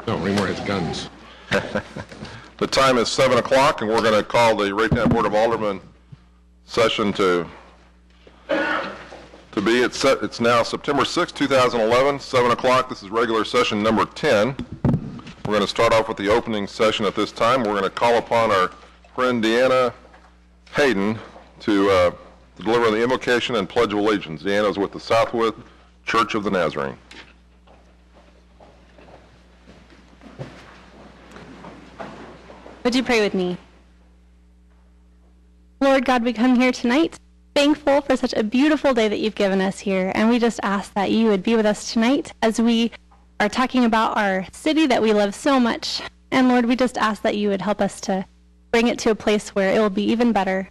No, Raymore has guns. The time is 7 o'clock, and we're going to call the Raytown Board of Aldermen session to be. It's now September 6, 2011, 7 o'clock. This is regular session number 10. We're going to start off with the opening session at this time. We're going to call upon our friend Deanna Hayden to deliver the invocation and pledge of allegiance. Deanna is with the Southwood Church of the Nazarene. Would you pray with me? Lord God, we come here tonight thankful for such a beautiful day that you've given us here, and we just ask that you would be with us tonight as we are talking about our city that we love so much. And Lord, we just ask that you would help us to bring it to a place where it will be even better.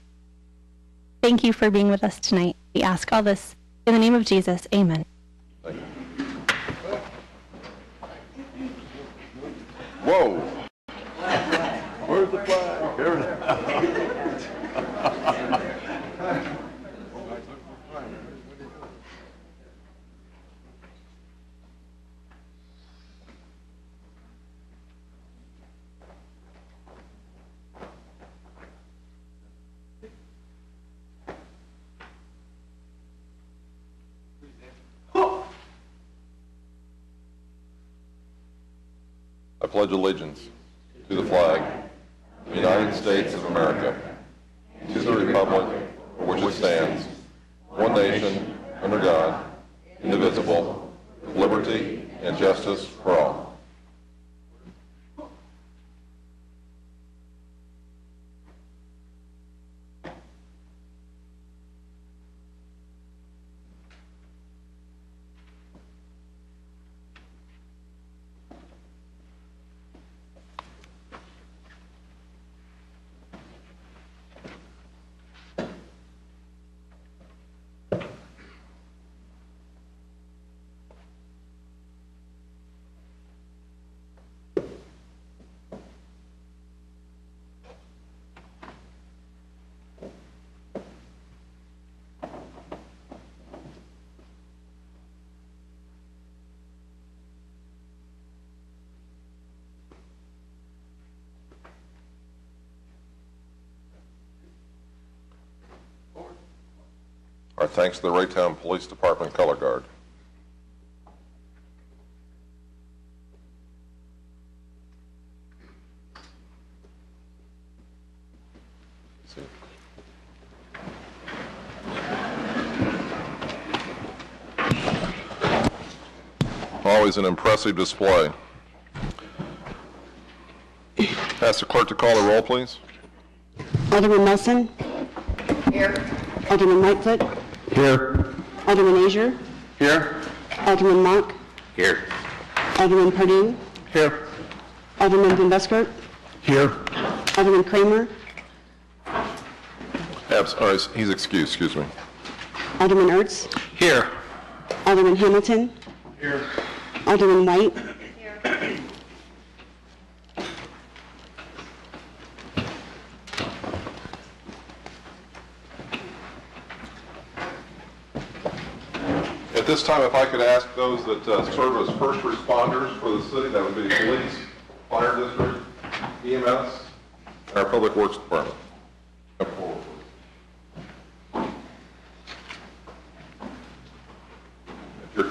Thank you for being with us tonight. We ask all this in the name of Jesus. Amen. Thank you. Whoa. Where's the flag? Here it is. I pledge allegiance to the flag of the United States of America, to the republic for which it stands, one nation, under God, indivisible, with liberty and justice for all. Our thanks to the Raytown Police Department Color Guard. Always an impressive display. Ask the clerk to call the roll, please. Alderman Nelson? Here. Alderman Lightfoot? Here. Alderman Azier? Here. Alderman Mock? Here. Alderman Pardue? Here. Alderman Van Buskirk? Here. Alderman Kramer? He's excused, excuse me. Alderman Ertz? Here. Alderman Hamilton? Here. Alderman White? Here. At this time, if I could ask those that serve as first responders for the city, that would be police, fire district, EMS, and our public works department. Come forward, please. If you're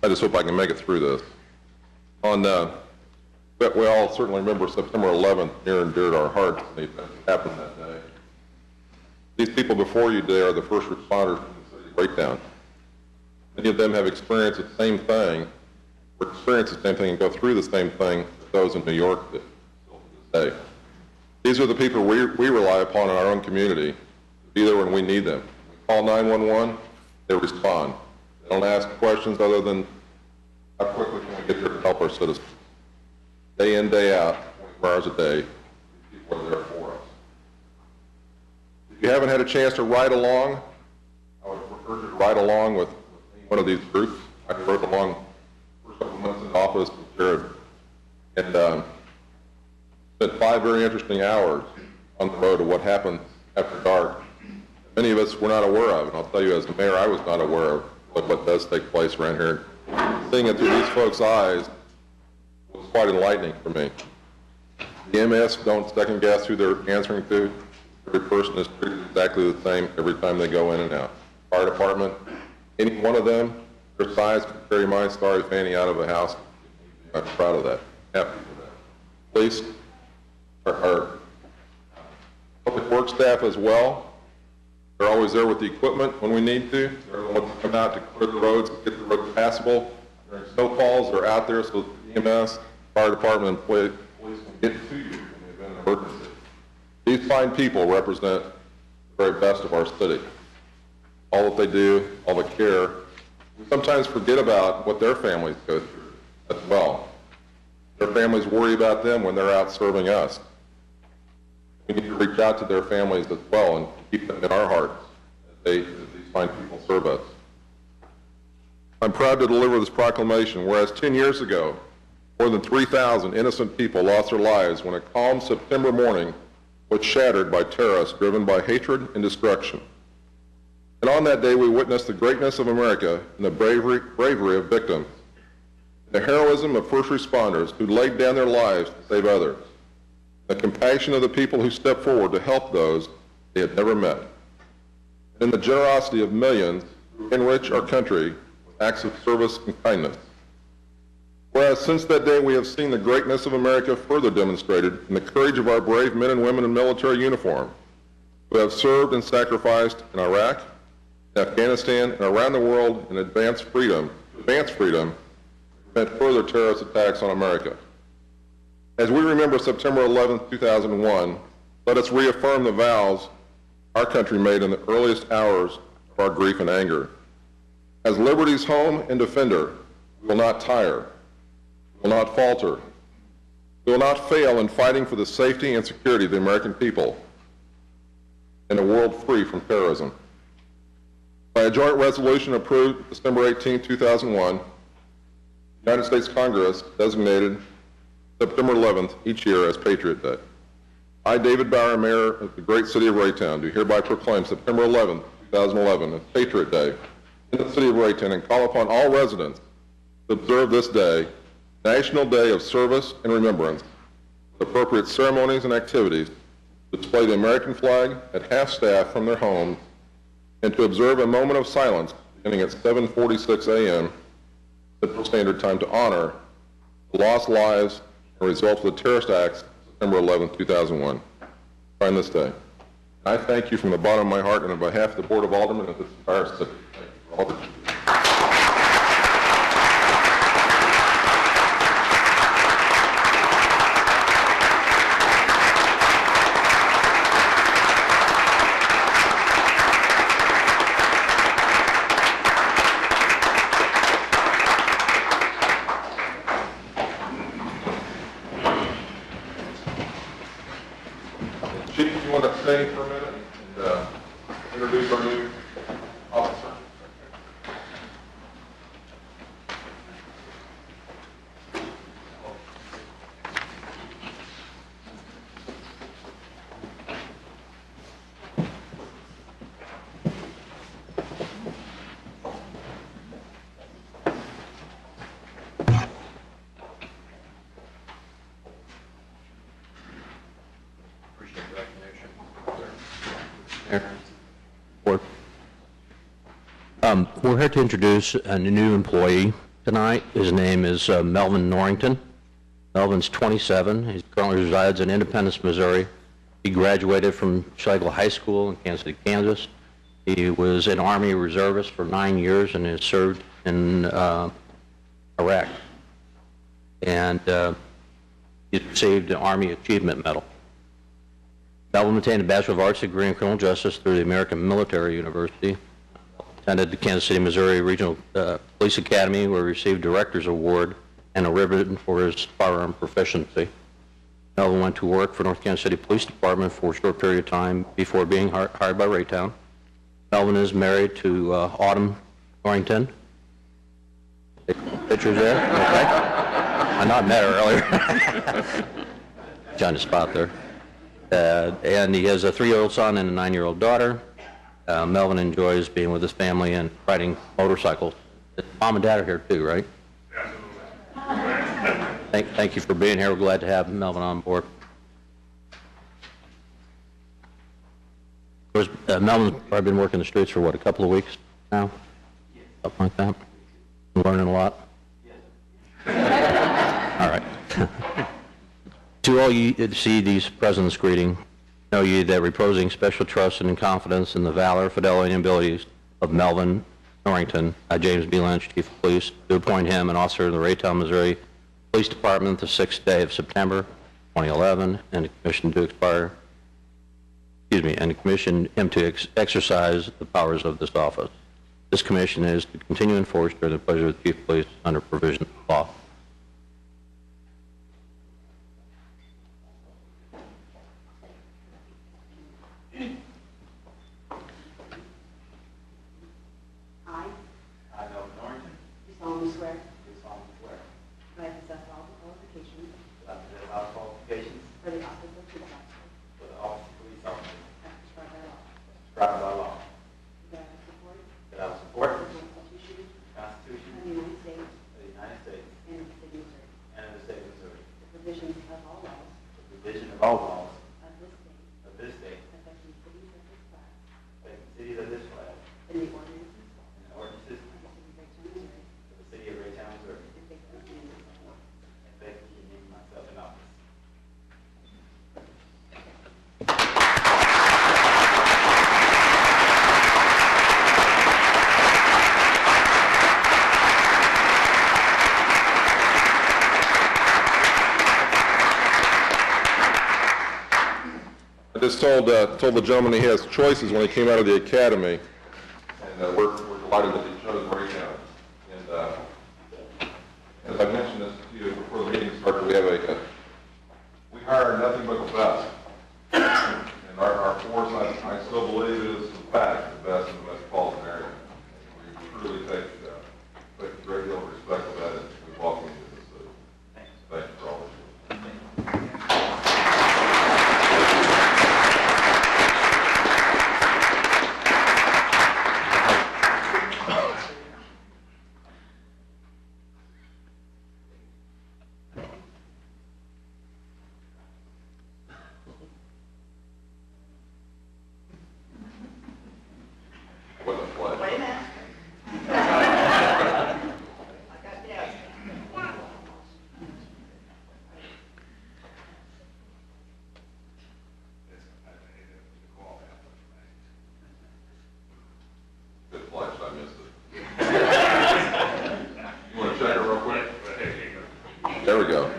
I just hope I can make it through this. But we all certainly remember September 11th, near and dear to our hearts, and it happened that day. These people before you today are the first responders from the city of Raytown. Many of them have experienced the same thing, or experienced the same thing and go through the same thing as those in New York that still to this day. These are the people we rely upon in our own community to be there when we need them. We call 911, they respond. They don't ask questions other than how quickly can we get there to help our citizens? Day in, day out, 24 hours a day, people are there for us. If you haven't had a chance to ride along, I would encourage you to ride along with any one of these groups. I rode along for a couple months in office with Jared, and spent 5 very interesting hours on the road of what happens after dark. Many of us were not aware of, and I'll tell you as the mayor, I was not aware of what does take place around here. Seeing it through these folks' eyes was quite enlightening for me. The MS don't second guess who they're answering to. Every person is treated exactly the same every time they go in and out. Fire department, any one of them, their size could carry my starry fanny out of the house. I'm proud of that, happy for that. Police, our public works staff as well. They're always there with the equipment when we need to. They're the ones that come out to clear the roads, get the roads passable. During snowfalls, they're out there so the EMS, fire department, and police can get to you in the event of an emergency. These fine people represent the very best of our city. All that they do, all the care. We sometimes forget about what their families go through as well. Their families worry about them when they're out serving us. We need to reach out to their families as well and keep them in our hearts as these fine people serve us. I'm proud to deliver this proclamation, whereas 10 years ago, more than 3,000 innocent people lost their lives when a calm September morning was shattered by terrorists driven by hatred and destruction. And on that day, we witnessed the greatness of America and the bravery of victims, the heroism of first responders who laid down their lives to save others, the compassion of the people who stepped forward to help those they had never met, and the generosity of millions who enrich our country with acts of service and kindness. Whereas since that day we have seen the greatness of America further demonstrated in the courage of our brave men and women in military uniform who have served and sacrificed in Iraq, in Afghanistan, and around the world in advance freedom, to prevent further terrorist attacks on America. As we remember September 11, 2001, let us reaffirm the vows our country made in the earliest hours of our grief and anger. As liberty's home and defender, we will not tire, we will not falter, we will not fail in fighting for the safety and security of the American people in a world free from terrorism. By a joint resolution approved December 18, 2001, the United States Congress designated September 11th each year as Patriot Day. I, David Bauer, Mayor of the great city of Raytown, do hereby proclaim September 11th, 2011 as Patriot Day in the city of Raytown and call upon all residents to observe this day, National Day of Service and Remembrance, with appropriate ceremonies and activities to display the American flag at half-staff from their homes and to observe a moment of silence beginning at 7:46 a.m. Central Standard Time to honor the lost lives and results of the terrorist acts September 11, 2001. Find this day. I thank you from the bottom of my heart and on behalf of the Board of Aldermen of this entire city. Thank you for all that you do. Chief, you want to stay for a minute and introduce our new officer? We're here to introduce a new employee tonight. His name is Melvin Norrington. Melvin's 27. He currently resides in Independence, Missouri. He graduated from Schlegel High School in Kansas City, Kansas. He was an Army reservist for 9 years and has served in Iraq. And he received the Army Achievement Medal. Melvin obtained a Bachelor of Arts degree in Criminal Justice through the American Military University. attended the Kansas City, Missouri Regional Police Academy, where he received Director's Award and a ribbon for his firearm proficiency. Melvin went to work for North Kansas City Police Department for a short period of time before being hired by Raytown. Melvin is married to Autumn Norrington. Pictures there? Okay. I not met her earlier. Trying to spot there. And he has a 3-year-old son and a 9-year-old daughter. Melvin enjoys being with his family and riding motorcycles. Mom and Dad are here too, right? Thank you for being here. We're glad to have Melvin on board. Of course, Melvin's probably been working the streets for, what, a couple of weeks now? Something like that? Learning a lot? All right. To all you that see these president's greeting, know ye that reposing special trust and confidence in the valor, fidelity, and abilities of Melvin Norrington, James B. Lynch, Chief of Police, to appoint him an officer of the Raytown, Missouri Police Department the 6th day of September 2011, and to commission him to exercise the powers of this office. This commission is to continue and enforce during the pleasure of the Chief of Police under provision of law. I, Melvin Norrington, Do solemnly swear do solemnly swear that I possess all the qualifications that I possess all qualifications for the office of police officer for the office of police officer as prescribed by law, prescribed by law, that I will support that I will support the the Constitution Constitution of the United States of the United States and of the state of Missouri, and of the state of Missouri, the provisions of all laws the provision of all laws of this state of this state, affecting cities of this class, affecting cities of this class, and the ordinances and the ordinances of the city of Raytown, Missouri, of the city of Raytown, Missouri, and faithfully perform. and faithfully demean myself in office. I just told the gentleman he has choices when he came out of the academy, and we're delighted that he chose Raytown. And as I mentioned this to you before the meeting started, we hire nothing but the best. And our force, I still believe, is in fact the best in the metropolitan area. We truly take a great deal of respect for that as we welcome you to the city. Thank you for all that you do. What a flag. Wait a minute. Good flash, I missed it. You want to check it real quick? There we go.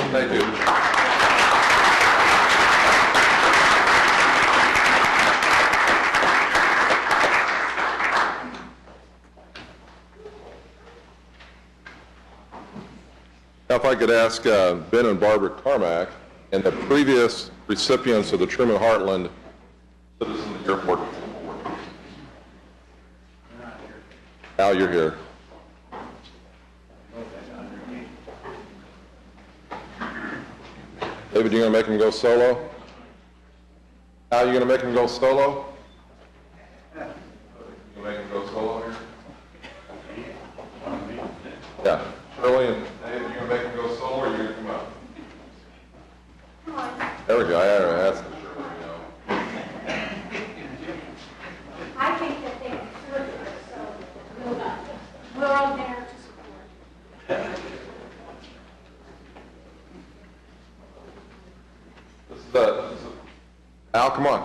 Thank you. Now, if I could ask Ben and Barbara Carmack and the previous recipients of the Truman Heartland Citizens Airport. Al, you're here. David, you gonna make him go solo? Al, you gonna make him go solo? You gonna make him go solo here? Yeah. Shirley and David, you gonna make him go solo or you gonna come up? There we go. I had to ask him, Shirley, you know. I think that they deserve it, so we're all there to support. This is Al, come on.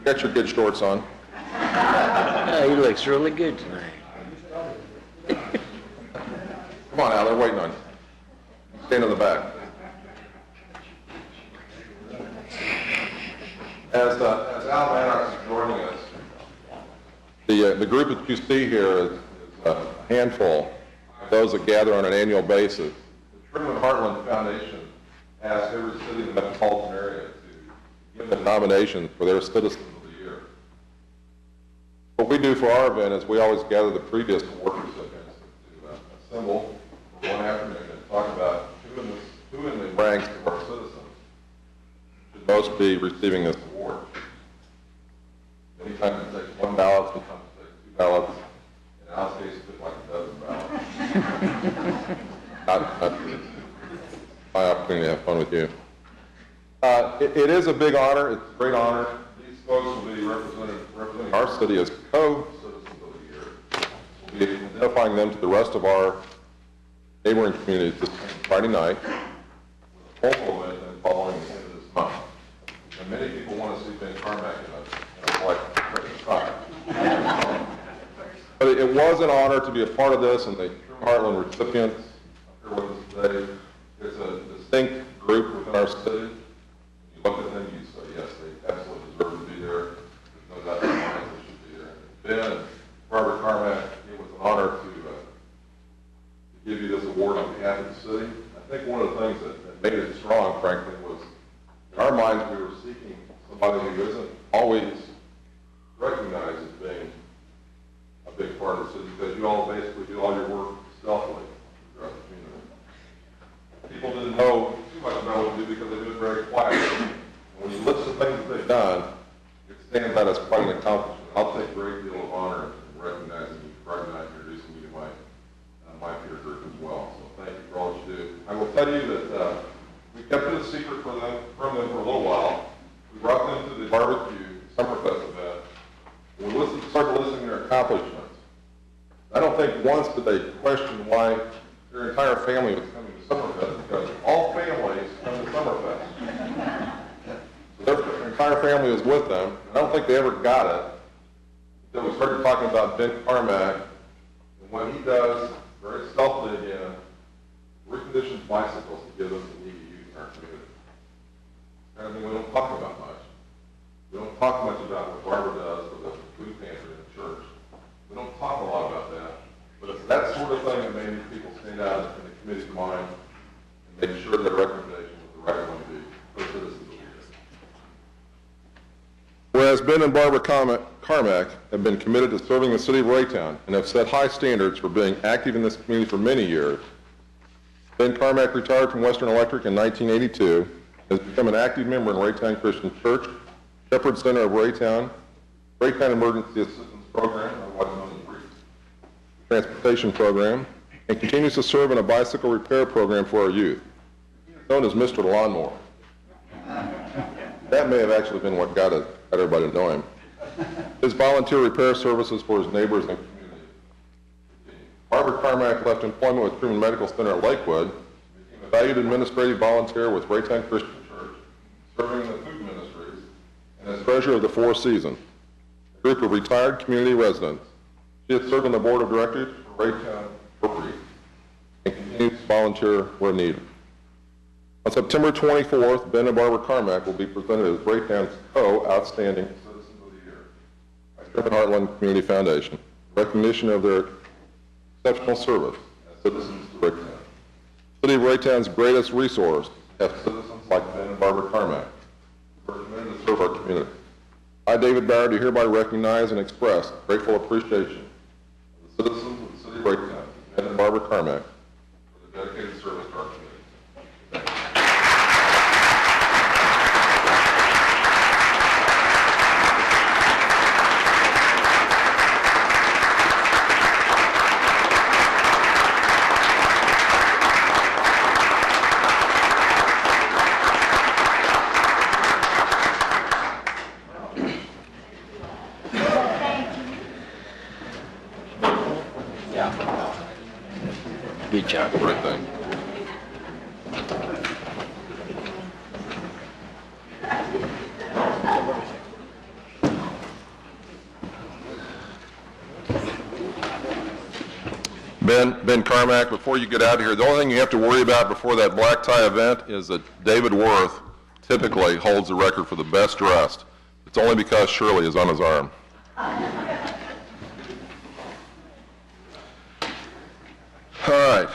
Get your good shorts on. He looks really good tonight. on, Al, they're waiting on you. Stand in the back. As Al Mannox is joining us, the group that you see here is a handful of those that gather on an annual basis. The Truman Heartland Foundation asks every city in the metropolitan area to give them nominations for their Citizens of the Year. What we do for our event is we always gather the previous award recipients to assemble for one afternoon and talk about who in the ranks of our citizens should most be receiving this award. Many times it takes one ballot, sometimes it takes two ballots. In our case, it took like a dozen ballots. Not my opportunity to have fun with you. It is a big honor. It's a great honor. These folks will be representing our city as co-citizens of the year. We'll be identifying them to the rest of our neighboring communities this Friday night, with a full event and following the end of this month. And many people want to see Ben Carmack in a like time. But it was an honor to be a part of this, and the Truman Heartland recipients up here with us today. It's a distinct group within our city. You look at them, you say, yes, they absolutely deserve to be there. There's no doubt in my mind they should be there. Ben and Barbara Carmack, it was an honor to give you this award on behalf of the city. I think one of the things that made it strong, frankly, was in our minds we were seeking somebody who isn't always recognized as being a big part of the city, because you all basically do all your work stealthily throughout the community. People didn't know too much about what you do because they do it very quietly. When you list the things that they've done, it stands out as quite an accomplishment. I'll take a great deal of honor in recognizing you, introducing you to my peer group as well. So thank you for all that you do. I will tell you that we kept it a secret from them for a little while. We brought them to the barbecue Summerfest event. And we started listing their accomplishments. I don't think once did they question why their entire family was coming to Summerfest, because all families come to Summerfest. So their entire family was with them. And I don't think they ever got it until we started talking about Ben Carmack and what he does very stealthily again, reconditions bicycles to give them to needy youth in our community. Kind of thing we don't talk about much. We don't talk much about what Barbara does for the food pantry in the church. We don't talk a lot about that. But it's that sort of thing that made these people stand out in the committee's mind and make sure their recommendation was the right one to be for citizens of the year. Whereas Ben and Barbara Carmack have been committed to serving the city of Raytown and have set high standards for being active in this community for many years, Ben Carmack retired from Western Electric in 1982, has become an active member in Raytown Christian Church, Shepherd Center of Raytown Emergency Assistance Program, otherwise known as REAP, Transportation Program, and continues to serve in a bicycle repair program for our youth, known as Mr. Lawnmower. That may have actually been what got everybody to know him. His volunteer repair services for his neighbors and community. Barbara Carmack left employment with Truman Medical Center at Lakewood, became a valued administrative volunteer with Raytown Christian Church, serving in the food ministries, and as treasurer of the Four Seasons, a group of retired community residents. She has served on the board of directors for Raytown and continues to volunteer where needed. On September 24th, Ben and Barbara Carmack will be presented as Raytown's Co-Outstanding Citizens of the Year by Truman Heartland Community Foundation, in recognition of their exceptional service as citizens to Raytown. The City of Raytown's greatest resource have citizens like Ben and Barbara Carmack, who are committed to serve our community. I, David Barrett, hereby recognize and express grateful appreciation of the citizens of the City of Raytown, Ben and Barbara Carmack, for their dedicated service to our community. Thank you. Good job. Great thing. Ben Carmack, before you get out of here, the only thing you have to worry about before that black tie event is that David Worth typically holds the record for the best dressed. It's only because Shirley is on his arm. All right.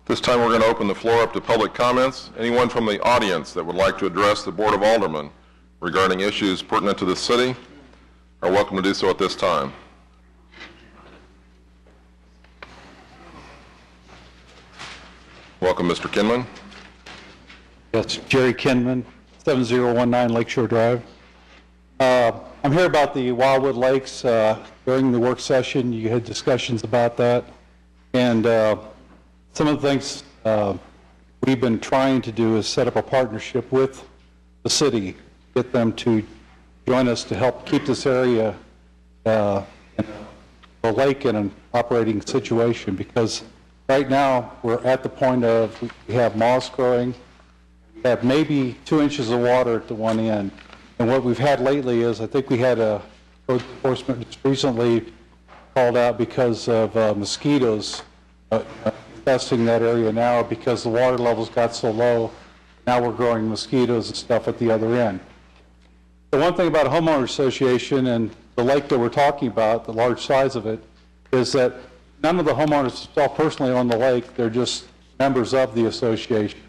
This time we're going to open the floor up to public comments. Anyone from the audience that would like to address the Board of Aldermen regarding issues pertinent to the city are welcome to do so at this time. Welcome, Mr. Kinman. Yes, Jerry Kinman, 7019 Lakeshore Drive. I'm here about the Wildwood Lakes. During the work session, you had discussions about that. And some of the things we've been trying to do is set up a partnership with the city, get them to join us to help keep this area, the lake in an operating situation, because right now we're at the point of we have moss growing, we have maybe 2 inches of water at the one end. And what we've had lately is, I think we had a code enforcement just recently called out because of mosquitoes infesting that area now because the water levels got so low. Now we're growing mosquitoes and stuff at the other end. The one thing about a homeowner association and the lake that we're talking about, the large size of it, is that none of the homeowners personally own the lake. They're just members of the association.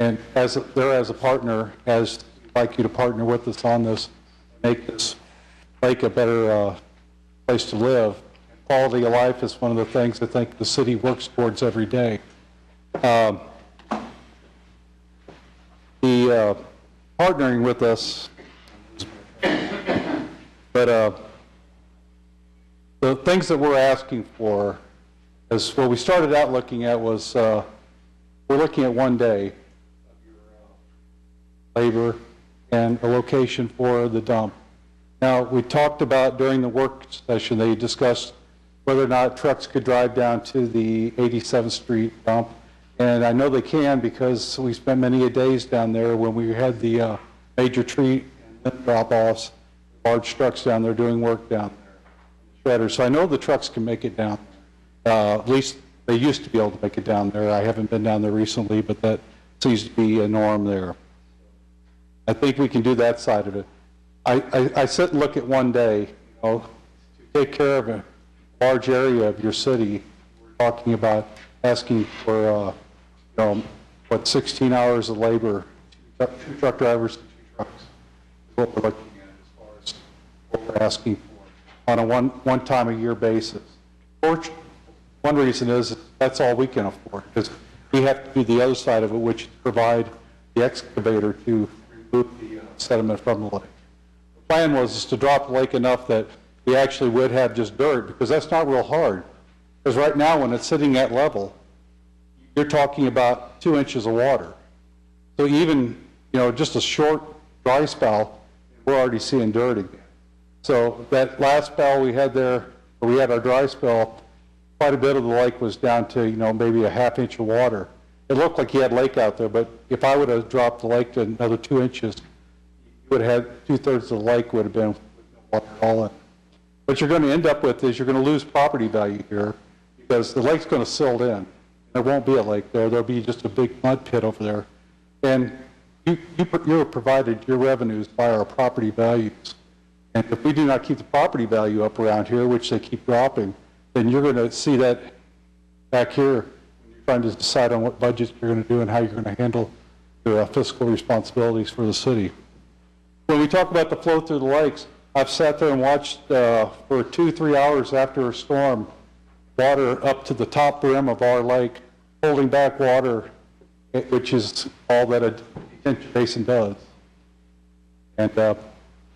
And they're as a partner, as we'd like you to partner with us on this, make this lake a better place to live. Quality of life is one of the things I think the city works towards every day. Partnering with us, but the things that we're asking for is what we started out looking at was we're looking at 1 day of your labor and a location for the dump. Now, we talked about during the work session, they discussed whether or not trucks could drive down to the 87th Street dump. And I know they can because we spent many days down there when we had the major tree drop-offs, large trucks down there doing work down there. Shredders. So I know the trucks can make it down. At least they used to be able to make it down there. I haven't been down there recently, but that seems to be a norm there. I think we can do that side of it. I sit and look at 1 day, to take care of a large area of your city. We're talking about asking for, 16 hours of labor, 2 truck drivers and 2 trucks. What we're looking at as far as what we're asking for on a one time a year basis. One reason is that's all we can afford, because we have to do the other side of it, which is provide the excavator to remove the sediment from the lake. The plan was to drop the lake enough that we actually would have just dirt, because that's not real hard. Because right now, when it's sitting at level, you're talking about 2 inches of water. So even, just a short dry spell, we're already seeing dirt again. So that last spell we had there, where we had our dry spell, quite a bit of the lake was down to, maybe a ½ inch of water. It looked like you had lake out there, but if I would have dropped the lake to another 2 inches, you would have had 2/3 of the lake would have been with no water at all in. What you're going to end up with is you're going to lose property value here, because the lake's going to silt in. There won't be a lake there. There'll be just a big mud pit over there. And you're provided your revenues by our property values. And if we do not keep the property value up around here, which they keep dropping, then you're going to see that back here when you're trying to decide on what budget you're going to do and how you're going to handle your fiscal responsibilities for the city. When we talk about the flow through the lakes, I've sat there and watched for 2-3 hours after a storm, water up to the top brim of our lake, holding back water, which is all that a detention basin does. And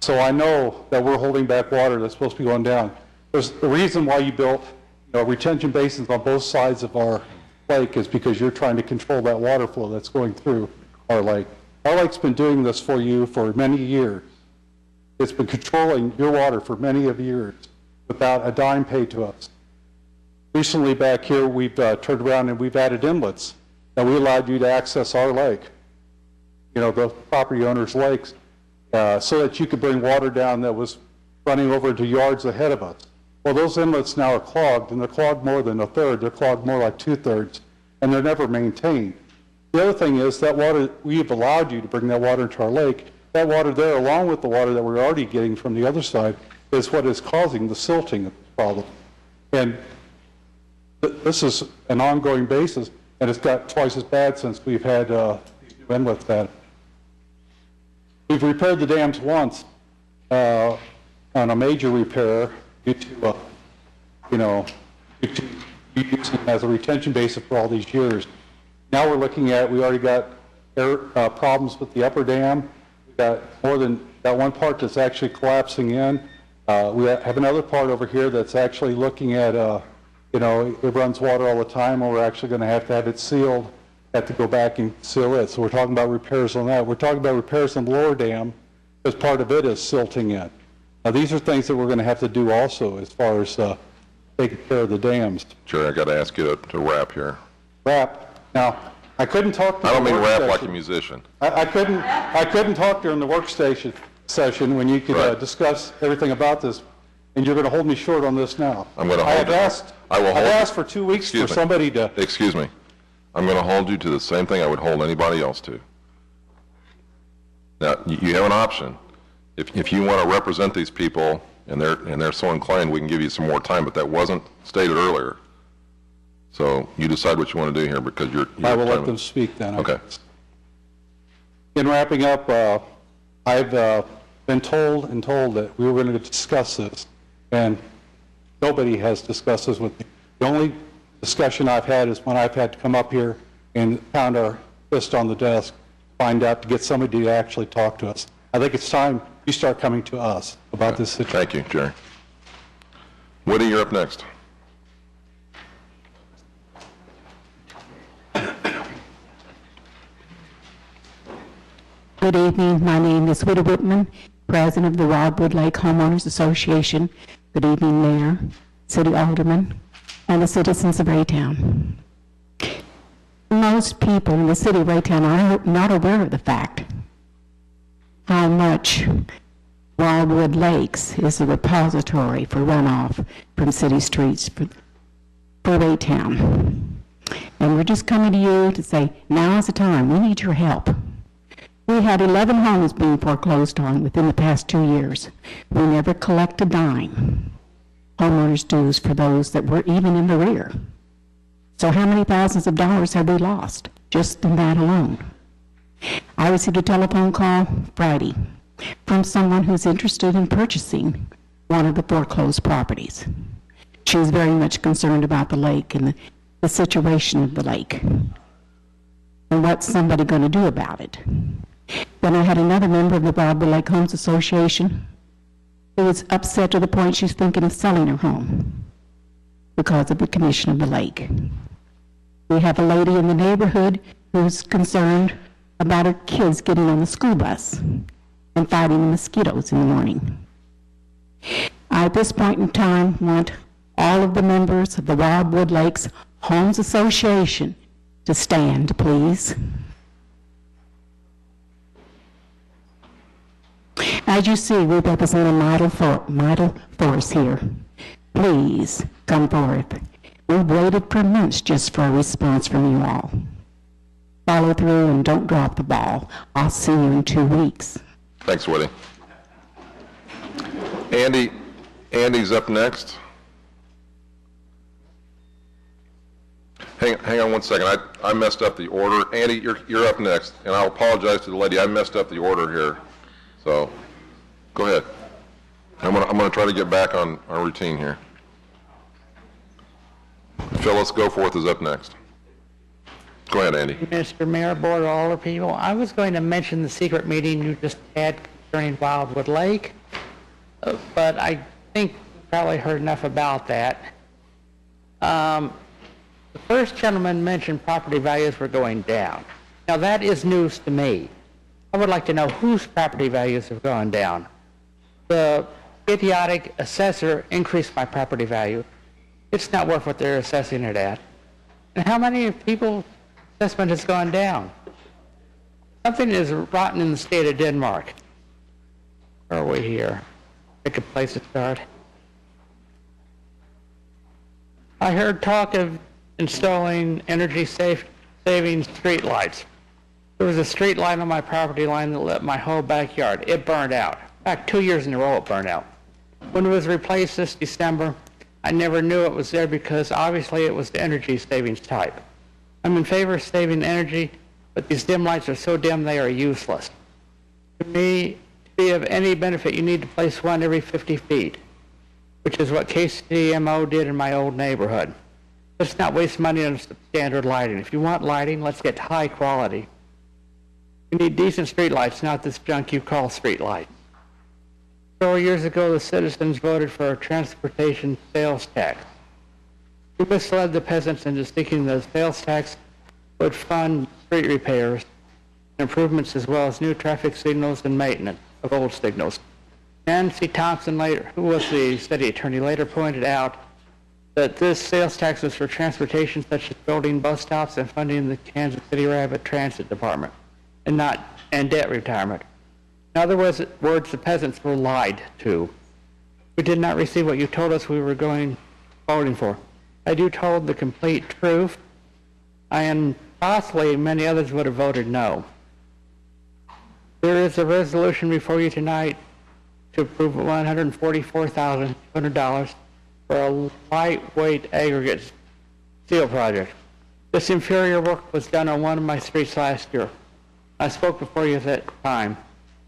so I know that we're holding back water that's supposed to be going down. There's the reason why you built retention basins on both sides of our lake is because you're trying to control that water flow that's going through our lake. Our lake's been doing this for you for many years. It's been controlling your water for many of years without a dime paid to us. Recently back here, we've turned around and we've added inlets, and we allowed you to access our lake, the property owners' lakes, so that you could bring water down that was running over to yards ahead of us. Well, those inlets now are clogged, and they're clogged more than a third. They're clogged more like 2/3, and they're never maintained. The other thing is that water, we've allowed you to bring that water into our lake. That water there, along with the water that we're already getting from the other side, is what is causing the silting problem. And this is an ongoing basis, and it's got twice as bad since we've had these new inlets added. We've repaired the dams once on a major repair due to, due to using it as a retention basin for all these years. Now we're looking at, we already got problems with the upper dam. We've got got one part that's actually collapsing in. We have another part over here that's actually looking at, it runs water all the time, and we're actually going to have it sealed, have to go back and seal it. So we're talking about repairs on that. We're talking about repairs on the lower dam, because part of it is silting in. Now these are things that we're going to have to do also as far as taking care of the dams. Jerry, I got to ask you to wrap here. Wrap. Now, I couldn't talk. I don't mean rap like a musician. I couldn't talk during the workstation session when you could discuss everything about this, and you're going to hold me short on this now. I'm going to hold I've asked for 2 weeks for somebody to. Excuse me. I'm going to hold you to the same thing I would hold anybody else to. Now, you have an option. If you want to represent these people and they're so inclined, we can give you some more time, but that wasn't stated earlier. So you decide what you want to do here, because you're I will let them speak then. Okay. In wrapping up, I've been told that we were going to discuss this, and nobody has discussed this with me. The only discussion I've had is when I've had to come up here and pound our fist on the desk, find out to get somebody to actually talk to us. I think it's time you start coming to us about this situation. Thank you, Jerry. Woody, you're up next. Good evening. My name is Whitta Whitman, President of the Wildwood Lake Homeowners Association. Good evening, Mayor, City Aldermen, and the citizens of Raytown. Most people in the city of Raytown are not aware of the fact how much Wildwood Lakes is a repository for runoff from city streets for Raytown. And we're just coming to you to say, now is the time. We need your help. We had 11 homes being foreclosed on within the past 2 years. We never collect a dime homeowners dues for those that were even in the rear. So how many thousands of dollars have we lost just in that alone? I received a telephone call Friday from someone who's interested in purchasing one of the foreclosed properties. She's very much concerned about the lake and the situation of the lake and what's somebody going to do about it. Then I had another member of the Wildwood Lake Homes Association who was upset to the point she's thinking of selling her home because of the condition of the lake. We have a lady in the neighborhood who's concerned about her kids getting on the school bus and fighting the mosquitoes in the morning. I, at this point in time, want all of the members of the Wildwood Lakes Homes Association to stand, please. As you see, we represent a model force here. Please come forth. We've waited for months just for a response from you all. Follow through and don't drop the ball. I'll see you in 2 weeks. Thanks, Woody. Andy's up next. Hang on 1 second. I messed up the order. Andy, you're up next, and I'll apologize to the lady. I messed up the order here. So, go ahead. I'm gonna try to get back on our routine here. Phyllis Goforth is up next. Go ahead, Andy. Mr. Mayor, Board of Alder people, I was going to mention the secret meeting you just had concerning Wildwood Lake, but I think you probably heard enough about that. The first gentleman mentioned property values were going down. Now that is news to me. I would like to know whose property values have gone down. The idiotic assessor increased my property value. It's not worth what they're assessing it at. And how many people's assessment has gone down? Something is rotten in the state of Denmark. Where are we here? Pick a place to start. I heard talk of installing energy-saving street lights. There was a street light on my property line that lit my whole backyard. It burned out. In fact, 2 years in a row it burned out. When it was replaced this December, I never knew it was there because obviously it was the energy savings type. I'm in favor of saving energy, but these dim lights are so dim they are useless. To me, to be of any benefit, you need to place one every 50 feet, which is what KCMO did in my old neighborhood. Let's not waste money on standard lighting. If you want lighting, let's get high quality. We need decent street lights, not this junk you call street light. 4 years ago, the citizens voted for a transportation sales tax. We misled the peasants into thinking the sales tax would fund street repairs, improvements, as well as new traffic signals and maintenance of old signals. Nancy Thompson, later, who was the city attorney, later pointed out that this sales tax was for transportation such as building bus stops and funding the Kansas City Rapid Transit Department, and debt retirement. In other words, the peasants were lied to. We did not receive what you told us we were voting for. Had you told the complete truth, I and possibly many others would have voted no. There is a resolution before you tonight to approve $144,200 for a lightweight aggregate steel project. This inferior work was done on one of my streets last year. I spoke before you at that time.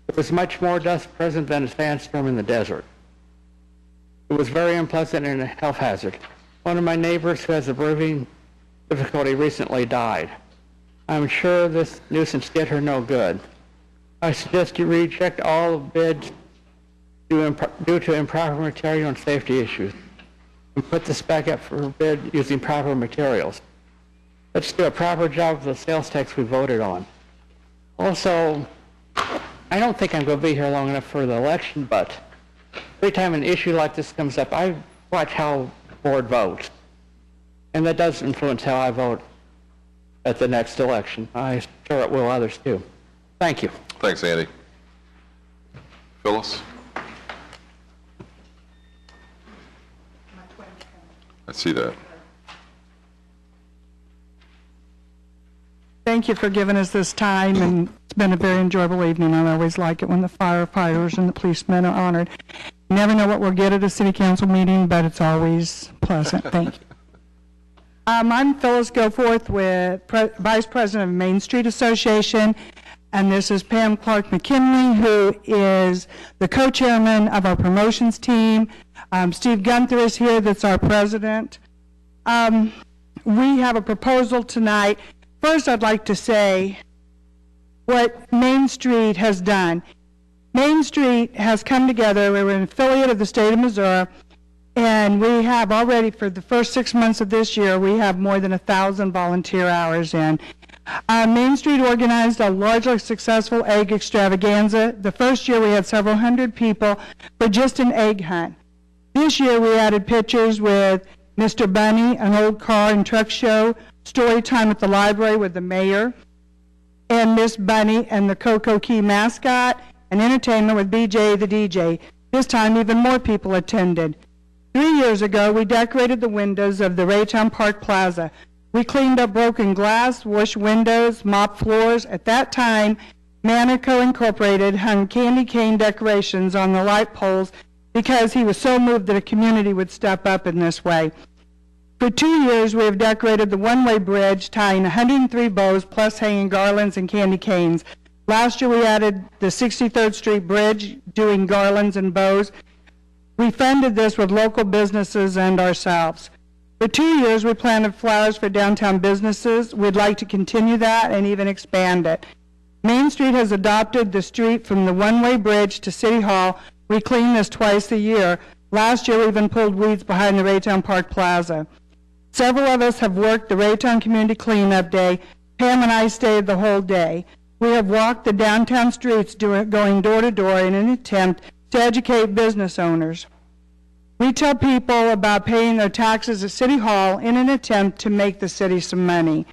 There was much more dust present than a sandstorm in the desert. It was very unpleasant and a health hazard. One of my neighbors who has a breathing difficulty recently died. I'm sure this nuisance did her no good. I suggest you reject all bids due to improper material and safety issues, and put this back up for bid using proper materials. Let's do a proper job of the sales tax we voted on. Also, I don't think I'm going to be here long enough for the election, but every time an issue like this comes up, I watch how the board votes. And that does influence how I vote at the next election. I'm sure it will others too. Thank you. Thanks, Andy. Phyllis? I see that. Thank you for giving us this time, and it's been a very enjoyable evening. I always like it when the firefighters and the policemen are honored. You never know what we'll get at a city council meeting, but it's always pleasant. Thank you. I'm Phyllis Goforth, with Vice President of Main Street Association, and this is Pam Clark McKinley, who is the co-chairman of our promotions team. Steve Gunther is here, that's our president. We have a proposal tonight. First, I'd like to say what Main Street has done. Main Street has come together. We're an affiliate of the state of Missouri, and we have already, for the first 6 months of this year, we have more than 1,000 volunteer hours in. Main Street organized a largely successful egg extravaganza. The first year we had several hundred people for just an egg hunt. This year we added pictures with Mr. Bunny, an old car and truck show, story time at the library with the mayor, and Miss Bunny and the Cocoa Key mascot, and entertainment with BJ the DJ. This time even more people attended. 3 years ago we decorated the windows of the Raytown Park Plaza. We cleaned up broken glass, washed windows, mopped floors. At that time, Manico Incorporated hung candy cane decorations on the light poles because he was so moved that a community would step up in this way. For 2 years, we have decorated the one-way bridge, tying 103 bows, plus hanging garlands and candy canes. Last year, we added the 63rd Street Bridge, doing garlands and bows. We funded this with local businesses and ourselves. For 2 years, we planted flowers for downtown businesses. We'd like to continue that and even expand it. Main Street has adopted the street from the one-way bridge to City Hall. We clean this twice a year. Last year, we even pulled weeds behind the Raytown Park Plaza. Several of us have worked the Raytown Community Cleanup Day. Pam and I stayed the whole day. We have walked the downtown streets going door to door in an attempt to educate business owners. We tell people about paying their taxes at City Hall in an attempt to make the city some money.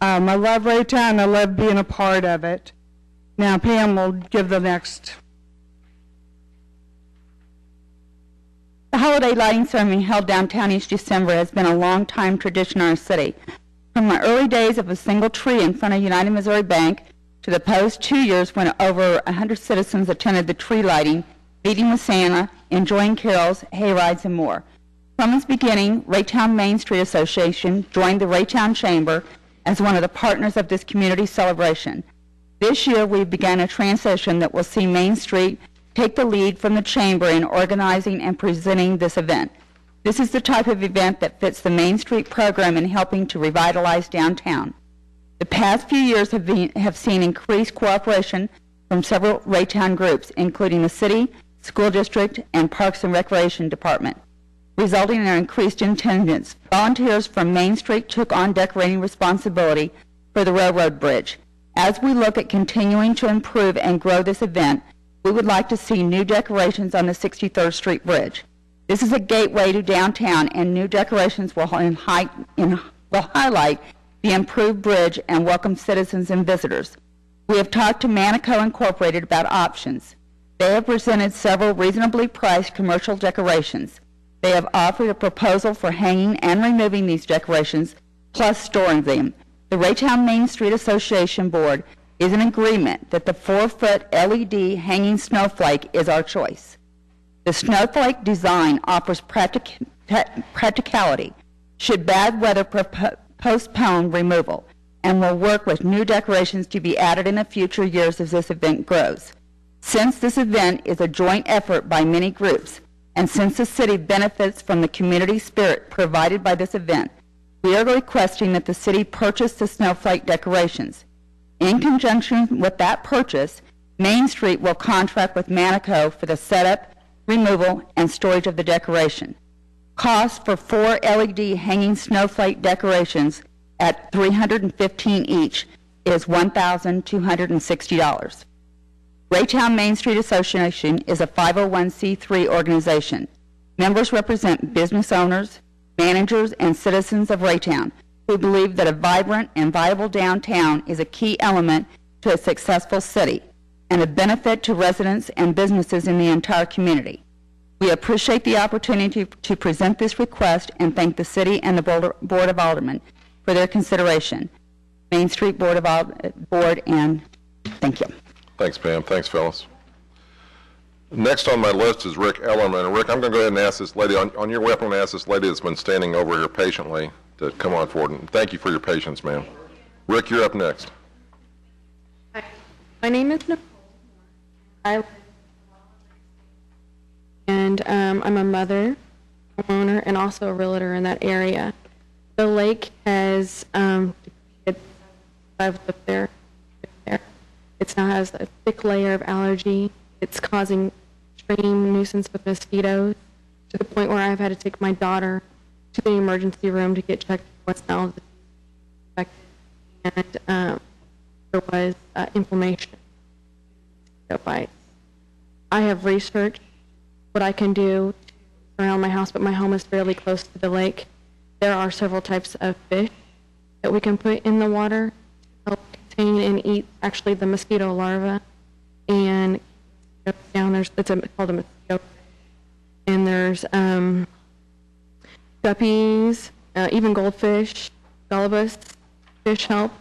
I love Raytown. I love being a part of it. Now Pam will give the next. The holiday lighting ceremony held downtown each December has been a long-time tradition in our city. From the early days of a single tree in front of United Missouri Bank to the post 2 years when over 100 citizens attended the tree lighting, meeting with Santa, enjoying carols, hayrides, and more. From its beginning, Raytown Main Street Association joined the Raytown Chamber as one of the partners of this community celebration. This year, we began a transition that will see Main Street take the lead from the Chamber in organizing and presenting this event. This is the type of event that fits the Main Street program in helping to revitalize downtown. The past few years have seen increased cooperation from several Raytown groups, including the city, school district, and Parks and Recreation Department, resulting in an increased attendance. Volunteers from Main Street took on decorating responsibility for the railroad bridge. As we look at continuing to improve and grow this event, we would like to see new decorations on the 63rd Street Bridge. This is a gateway to downtown, and new decorations will highlight the improved bridge and welcome citizens and visitors. We have talked to Manico Incorporated about options. They have presented several reasonably priced commercial decorations. They have offered a proposal for hanging and removing these decorations, plus storing them. The Raytown Main Street Association Board is in agreement that the 4-foot LED hanging snowflake is our choice. The snowflake design offers practicality should bad weather postpone removal, and will work with new decorations to be added in the future years as this event grows. Since this event is a joint effort by many groups, and since the city benefits from the community spirit provided by this event, we are requesting that the city purchase the snowflake decorations. In conjunction with that purchase, Main Street will contract with Manico for the setup, removal, and storage of the decoration. Cost for 4 LED hanging snowflake decorations at $315 each is $1,260. Raytown Main Street Association is a 501c3 organization. Members represent business owners, managers, and citizens of Raytown who believe that a vibrant and viable downtown is a key element to a successful city and a benefit to residents and businesses in the entire community. We appreciate the opportunity to present this request and thank the city and the Board of Aldermen for their consideration. Main Street Board, and thank you. Thanks, Pam. Thanks, fellas. Next on my list is Rick Ellerman. Rick, I'm going to go ahead and ask this lady, on your way up, I'm going to ask this lady that's been standing over here patiently to come on forward. And thank you for your patience, ma'am. Rick, you're up next. Hi. My name is Nicole. And I'm a mother, homeowner, and also a realtor in that area. The lake has, I've lived there. It now has a thick layer of algae. It's causing extreme nuisance with mosquitoes to the point where I've had to take my daughter to the emergency room to get checked for what's now infected. And there was inflammation, mosquito bites. I have researched what I can do around my house, but my home is fairly close to the lake. There are several types of fish that we can put in the water to help contain and eat actually the mosquito larvae. And down there's called a mosquito, and there's guppies, even goldfish, gallibus fish help.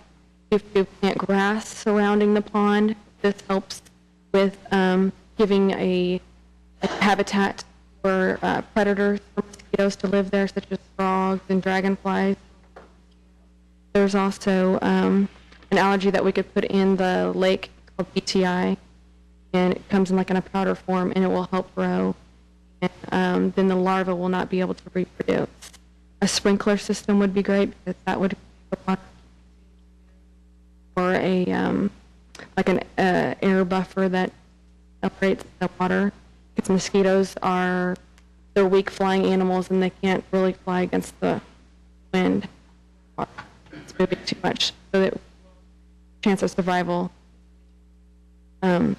If you plant grass surrounding the pond, this helps with giving a habitat for predators, for mosquitoes to live there, such as frogs and dragonflies. There's also an algae that we could put in the lake called BTI, and it comes in in a powder form, and it will help grow. And then the larva will not be able to reproduce. A sprinkler system would be great because that would or an air buffer that separates the water. Because mosquitoes they're weak flying animals and they can't really fly against the wind. It's moving too much, so that chance of survival. I'm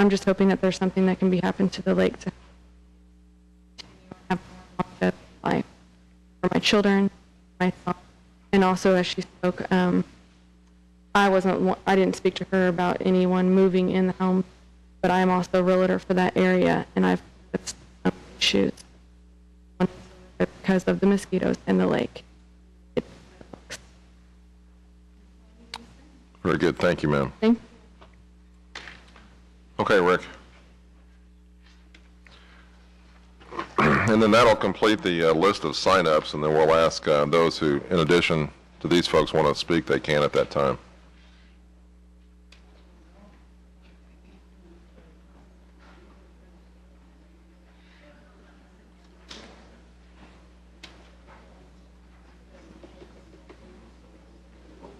just hoping that there's something that can be happened to the lake to have a life for my children, myself, and also as she spoke, I didn't speak to her about anyone moving in the home, but I am also a realtor for that area, and I've got some issues. because of the mosquitoes in the lake. Very good. Thank you, ma'am. Thank Okay, Rick. And then that'll complete the list of sign-ups, and then we'll ask those who, in addition to these folks, want to speak, they can at that time.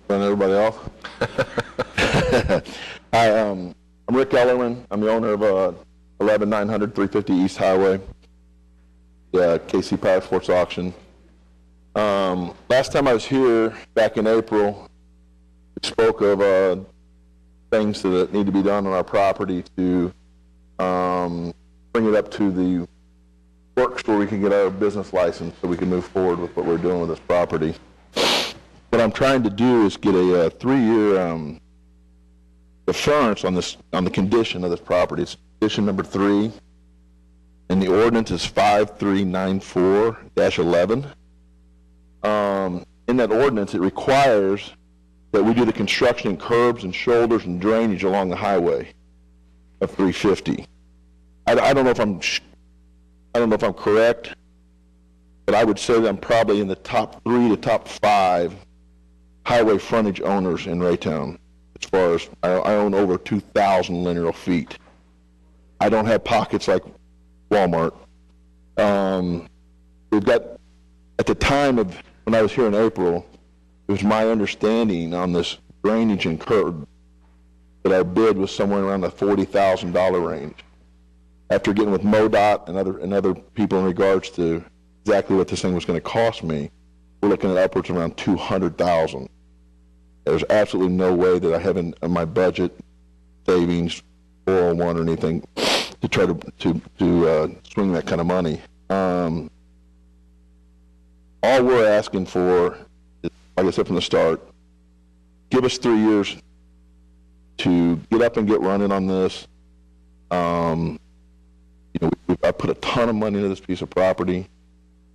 And everybody else? Hi, I'm Rick Ellerman. I'm the owner of 11900 350 East Highway, KC Power Sports Auction. Last time I was here, back in April, we spoke of things that need to be done on our property to bring it up to the works where we can get our business license so we can move forward with what we're doing with this property. What I'm trying to do is get a 3-year deference on the condition of this property. It's condition number 3, and the ordinance is 5394-11. In that ordinance, it requires that we do the construction in curbs and shoulders and drainage along the highway of 350. I don't know if I'm correct, but I would say that I'm probably in the top 3 to top 5 highway frontage owners in Raytown. As far as I own over 2,000 linear feet. I don't have pockets like Walmart. We've got, at the time of when I was here in April, it was my understanding on this drainage and curb that our bid was somewhere around the $40,000 range. After getting with MoDOT and other people in regards to exactly what this thing was going to cost me, we're looking at upwards around $200,000. There's absolutely no way that I have in my budget, savings, 401 or anything to try to swing that kind of money. All we're asking for is, like I said from the start, give us 3 years to get up and get running on this. I put a ton of money into this piece of property.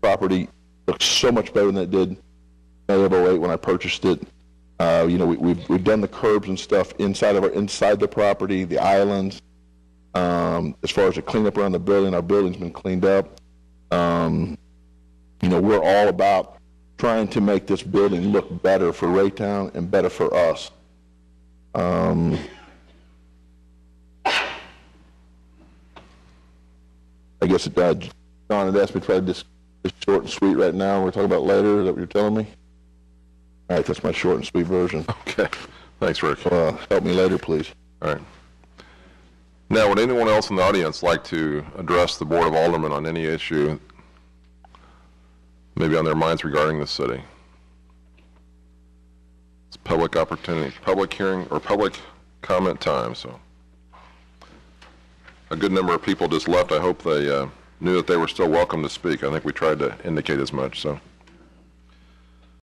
Property looks so much better than it did in May of 08 when I purchased it. We've done the curbs and stuff inside the property, the islands. As far as the cleanup around the building, our building's been cleaned up. We're all about trying to make this building look better for Raytown and better for us. I guess John had asked me to try to just short and sweet right now. We're talking about later. Is that what you're telling me? All right, that's my short and sweet version. Okay. Thanks, Rick. Help me later, please. All right. Now, would anyone else in the audience like to address the Board of Aldermen on any issue, maybe on their minds regarding the city? It's public opportunity, public hearing, or public comment time. So a good number of people just left. I hope they knew that they were still welcome to speak. I think we tried to indicate as much. So.